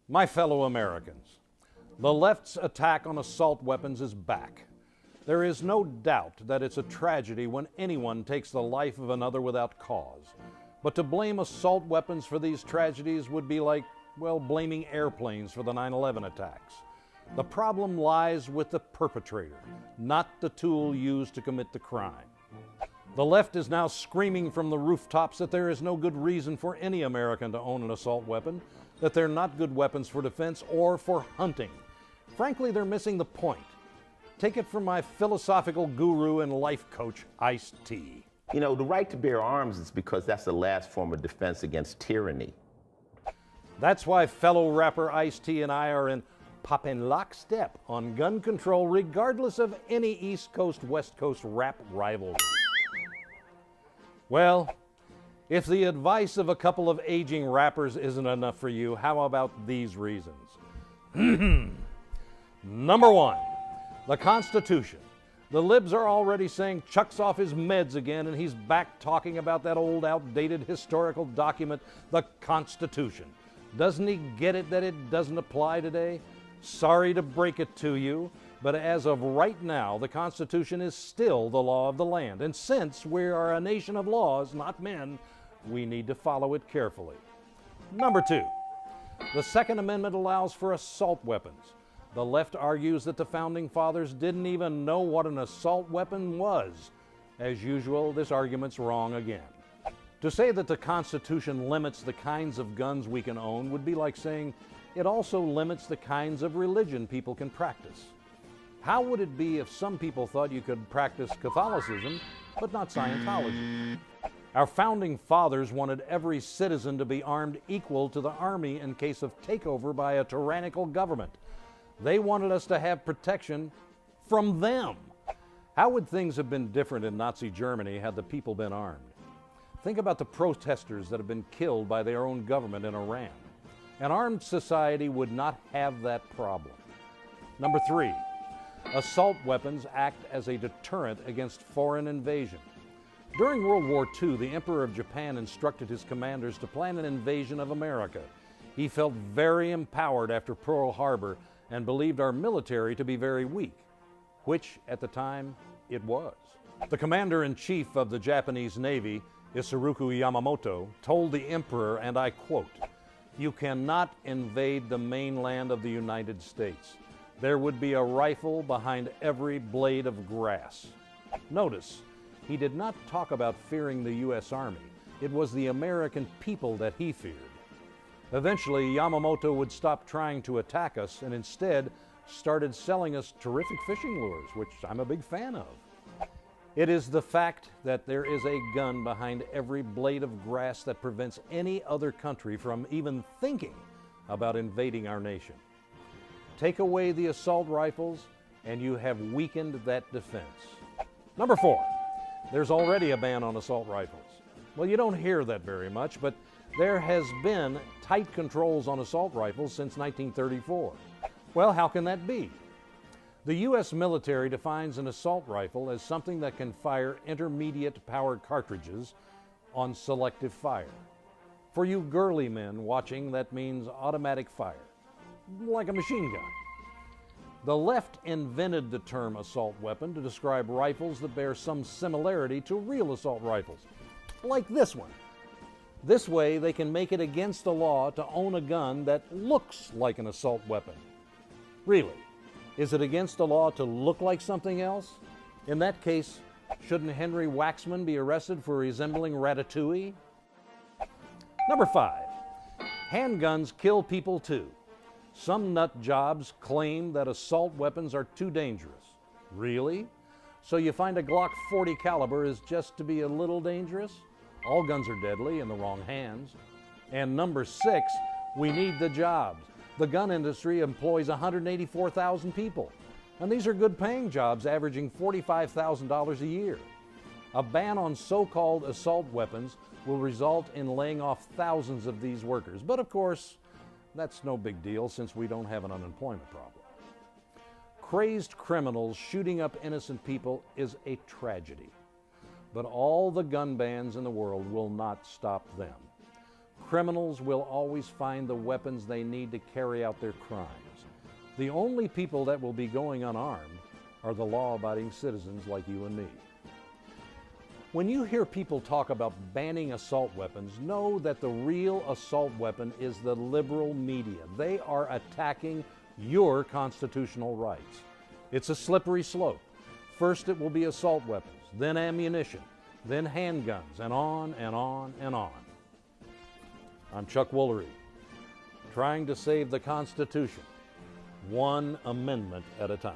My fellow Americans, the left's attack on assault weapons is back. There is no doubt that it's a tragedy when anyone takes the life of another without cause. But to blame assault weapons for these tragedies would be like, well, blaming airplanes for the 9/11 attacks. The problem lies with the perpetrator, not the tool used to commit the crime. The left is now screaming from the rooftops that there is no good reason for any American to own an assault weapon, that they're not good weapons for defense or for hunting. Frankly, they're missing the point. Take it from my philosophical guru and life coach, Ice-T. You know, the right to bear arms is because that's the last form of defense against tyranny. That's why fellow rapper Ice-T and I are in poppin' lockstep on gun control, regardless of any East Coast, West Coast rap rivalry. Well, if the advice of a couple of aging rappers isn't enough for you, how about these reasons? Number one, the Constitution. The libs are already saying Chuck's off his meds again, and he's back talking about that old outdated historical document, the Constitution. Doesn't he get it that it doesn't apply today? Sorry to break it to you, but as of right now, the Constitution is still the law of the land. And since we are a nation of laws, not men, we need to follow it carefully. Number two, the Second Amendment allows for assault weapons. The left argues that the Founding Fathers didn't even know what an assault weapon was. As usual, this argument's wrong again. To say that the Constitution limits the kinds of guns we can own would be like saying it also limits the kinds of religion people can practice. How would it be if some people thought you could practice Catholicism, but not Scientology? Our Founding Fathers wanted every citizen to be armed equal to the Army in case of takeover by a tyrannical government. They wanted us to have protection from them. How would things have been different in Nazi Germany had the people been armed? Think about the protesters that have been killed by their own government in Iran. An armed society would not have that problem. Number three, assault weapons act as a deterrent against foreign invasion. During World War II, the Emperor of Japan instructed his commanders to plan an invasion of America. He felt very empowered after Pearl Harbor and believed our military to be very weak, which at the time it was. The commander-in-chief of the Japanese Navy, Isoroku Yamamoto, told the emperor, and I quote, "You cannot invade the mainland of the United States. There would be a rifle behind every blade of grass." Notice, he did not talk about fearing the U.S. Army. It was the American people that he feared. Eventually, Yamamoto would stop trying to attack us and instead started selling us terrific fishing lures, which I'm a big fan of. It is the fact that there is a gun behind every blade of grass that prevents any other country from even thinking about invading our nation. Take away the assault rifles, and you have weakened that defense. Number four, there's already a ban on assault rifles. Well, you don't hear that very much, but there has been tight controls on assault rifles since 1934. Well, how can that be? The U.S. military defines an assault rifle as something that can fire intermediate powered cartridges on selective fire. For you girly men watching, that means automatic fire, like a machine gun. The left invented the term assault weapon to describe rifles that bear some similarity to real assault rifles, like this one. This way, they can make it against the law to own a gun that looks like an assault weapon. Really, is it against the law to look like something else? In that case, shouldn't Henry Waxman be arrested for resembling Ratatouille? Number five, handguns kill people too. Some nut jobs claim that assault weapons are too dangerous. Really? So you find a Glock 40 caliber is just to be a little dangerous? All guns are deadly in the wrong hands. And number six, we need the jobs. The gun industry employs 184,000 people. And these are good paying jobs averaging $45,000 a year. A ban on so-called assault weapons will result in laying off thousands of these workers. But of course, that's no big deal since we don't have an unemployment problem. Crazed criminals shooting up innocent people is a tragedy. But all the gun bans in the world will not stop them. Criminals will always find the weapons they need to carry out their crimes. The only people that will be going unarmed are the law-abiding citizens like you and me. When you hear people talk about banning assault weapons, know that the real assault weapon is the liberal media. They are attacking your constitutional rights. It's a slippery slope. First it will be assault weapons, then ammunition, then handguns, and on and on and on. I'm Chuck Woolery, trying to save the Constitution, one amendment at a time.